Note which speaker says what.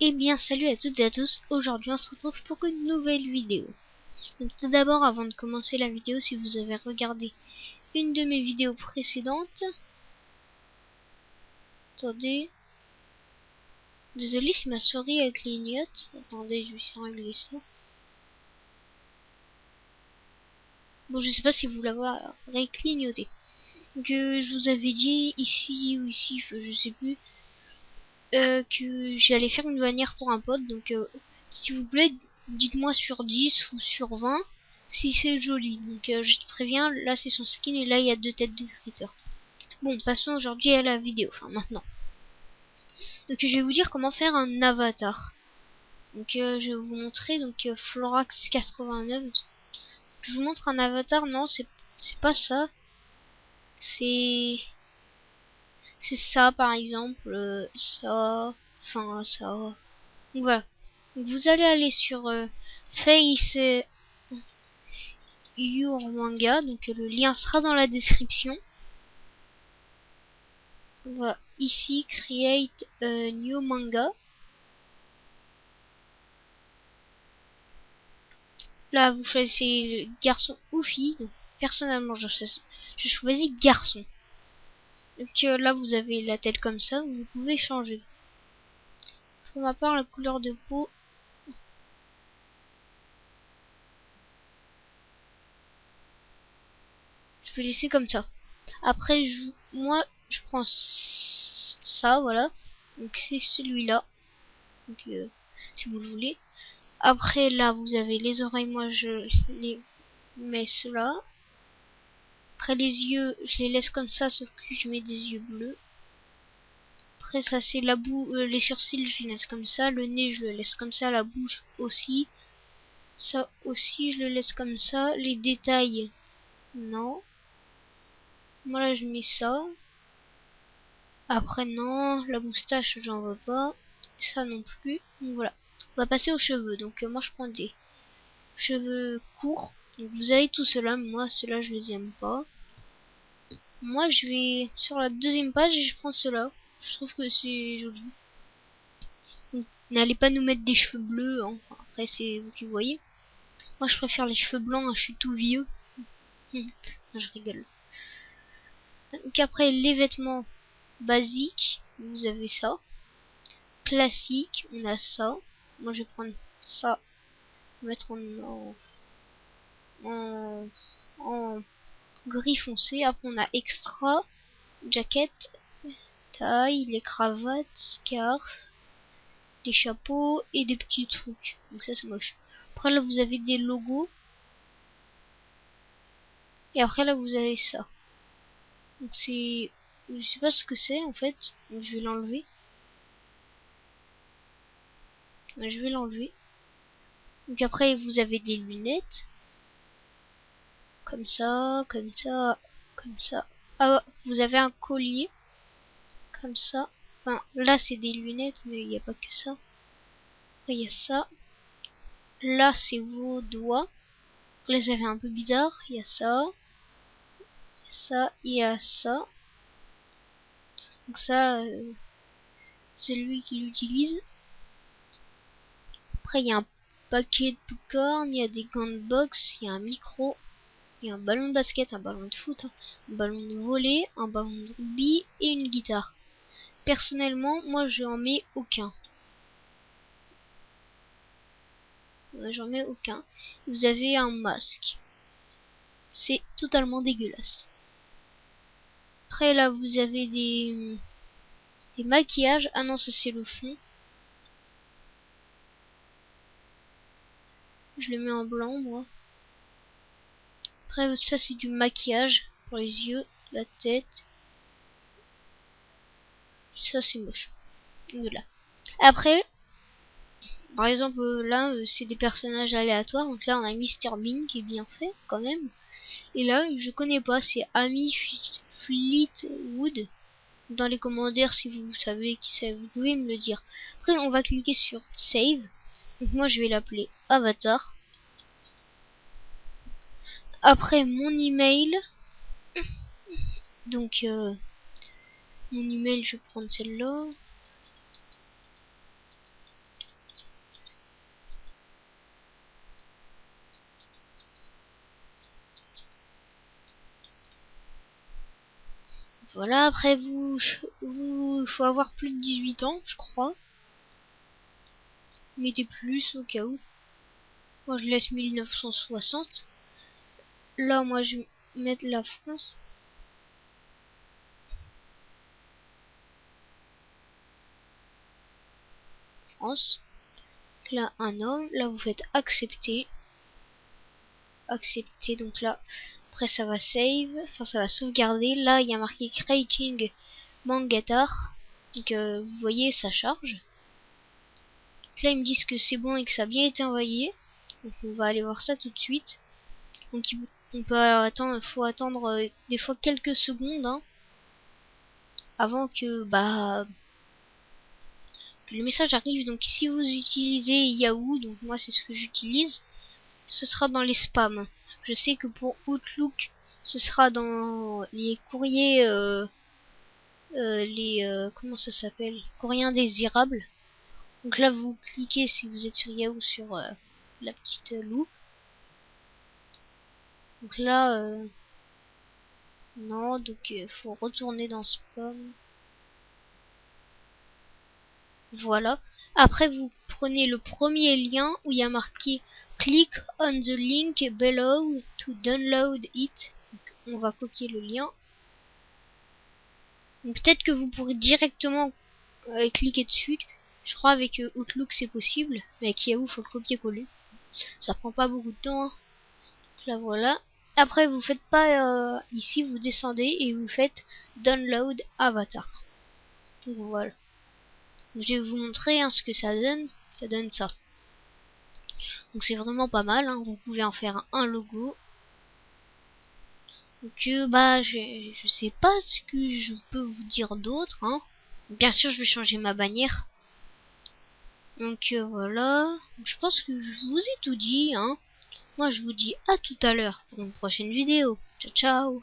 Speaker 1: Eh bien salut à toutes et à tous, aujourd'hui on se retrouve pour une nouvelle vidéo. Donc tout d'abord, avant de commencer la vidéo, si vous avez regardé une de mes vidéos précédentes, attendez, désolé si ma souris elle clignote, attendez, je vais juste régler ça. Bon, je sais pas si vous l'avez clignoté. Donc je vous avais dit ici ou ici, je sais plus, que j'allais faire une bannière pour un pote. Donc s'il vous plaît, dites-moi sur 10 ou sur 20 si c'est joli. Donc je te préviens, là c'est son skin et là il y a 2 têtes de creeper. Bon, passons aujourd'hui à la vidéo, enfin maintenant. Donc je vais vous dire comment faire un avatar. Donc je vais vous montrer, donc Florax 89. Je vous montre un avatar, non c'est pas ça. C'est ça par exemple, ça, enfin ça. Donc voilà. Donc vous allez aller sur Face Your Manga, donc le lien sera dans la description. On va ici create new manga. Là vous choisissez garçon ou fille. Donc, personnellement je choisis garçon. Donc là vous avez la tête comme ça, vous pouvez changer. Pour ma part, la couleur de peau, je vais laisser comme ça. Après moi je prends ça, voilà. Donc c'est celui-là. Donc si vous le voulez. Après là vous avez les oreilles, moi je les mets cela. Après les yeux je les laisse comme ça, sauf que je mets des yeux bleus. Après ça c'est la les sourcils je les laisse comme ça, le nez je le laisse comme ça, la bouche aussi. Ça aussi je le laisse comme ça. Les détails, non. Moi là je mets ça. Après non, la moustache j'en veux pas. Ça non plus. Donc voilà. On va passer aux cheveux. Donc moi je prends des cheveux courts. Donc vous avez tout cela, moi ceux-là je les aime pas. Moi je vais sur la deuxième page et je prends cela. Je trouve que c'est joli. Donc n'allez pas nous mettre des cheveux bleus, hein. Enfin, après c'est vous qui voyez. Moi je préfère les cheveux blancs, hein. Je suis tout vieux. Non, je rigole. Donc après les vêtements basiques, vous avez ça. Classique, on a ça. Moi je vais prendre ça, mettre en gris foncé. Après on a extra, jaquette, taille, les cravates, scarf, des chapeaux et des petits trucs. Donc ça c'est moche. Après là vous avez des logos. Et après là vous avez ça. Donc c'est, je sais pas ce que c'est en fait. Donc je vais l'enlever. Je vais l'enlever. Donc après vous avez des lunettes. Comme ça, comme ça, comme ça. Ah, vous avez un collier. Comme ça. Enfin, là c'est des lunettes, mais il n'y a pas que ça. Après, il y a ça. Là c'est vos doigts. Là ça fait un peu bizarre. Il y a ça. Il y a ça. Donc ça, c'est lui qui l'utilise. Après il y a un paquet de popcorn. Il y a des gants de boxe. Il y a un micro. Il y a un ballon de basket, un ballon de foot, un ballon de volley, un ballon de rugby et une guitare. Personnellement, moi je en mets aucun. J'en mets aucun. Vous avez un masque. C'est totalement dégueulasse. Après là vous avez des maquillages. Ah non, ça c'est le fond. Je le mets en blanc moi. Après ça c'est du maquillage pour les yeux, la tête. Ça c'est moche. Voilà. Après, par exemple là c'est des personnages aléatoires. Donc là on a Mr Bean qui est bien fait quand même. Et là je connais pas, c'est Amy Fleetwood. Dans les commentaires si vous savez qui c'est, vous pouvez me le dire. Après on va cliquer sur Save. Donc moi je vais l'appeler Avatar. Après mon email. Donc mon email je vais prendre celle-là. Voilà, après faut avoir plus de 18 ans, je crois. Mettez plus au cas où. Moi je laisse 1960. Là, moi je vais mettre la France. France. Là, un homme. Là, vous faites accepter. Accepter, donc là, après ça va save. Enfin, ça va sauvegarder. Là, il y a marqué Creating Mangatar. Donc, vous voyez, ça charge. Donc là, ils me disent que c'est bon et que ça a bien été envoyé. Donc, on va aller voir ça tout de suite. Donc, on peut attendre, faut attendre des fois quelques secondes, hein, avant que, que le message arrive. Donc, si vous utilisez Yahoo, donc moi c'est ce que j'utilise, ce sera dans les spams. Je sais que pour Outlook, ce sera dans les courriers, comment ça s'appelle, courriers indésirables. Donc là, vous cliquez si vous êtes sur Yahoo sur la petite loupe. Donc là, non, donc faut retourner dans spam. Voilà. Après, vous prenez le premier lien où il y a marqué Click on the link below to download it. Donc, on va copier le lien. Peut-être que vous pourrez directement cliquer dessus. Je crois avec Outlook c'est possible, mais avec Yahoo faut le copier-coller. Ça prend pas beaucoup de temps, hein. Donc là voilà. Après vous faites pas ici, vous descendez et vous faites Download Avatar. Donc voilà. Je vais vous montrer hein, ce que ça donne. Ça donne ça. Donc c'est vraiment pas mal, hein. Vous pouvez en faire un logo. Donc je sais pas ce que je peux vous dire d'autre, hein. Bien sûr je vais changer ma bannière. Donc voilà. Donc, je pense que je vous ai tout dit, hein. Moi je vous dis à tout à l'heure pour une prochaine vidéo. Ciao ciao.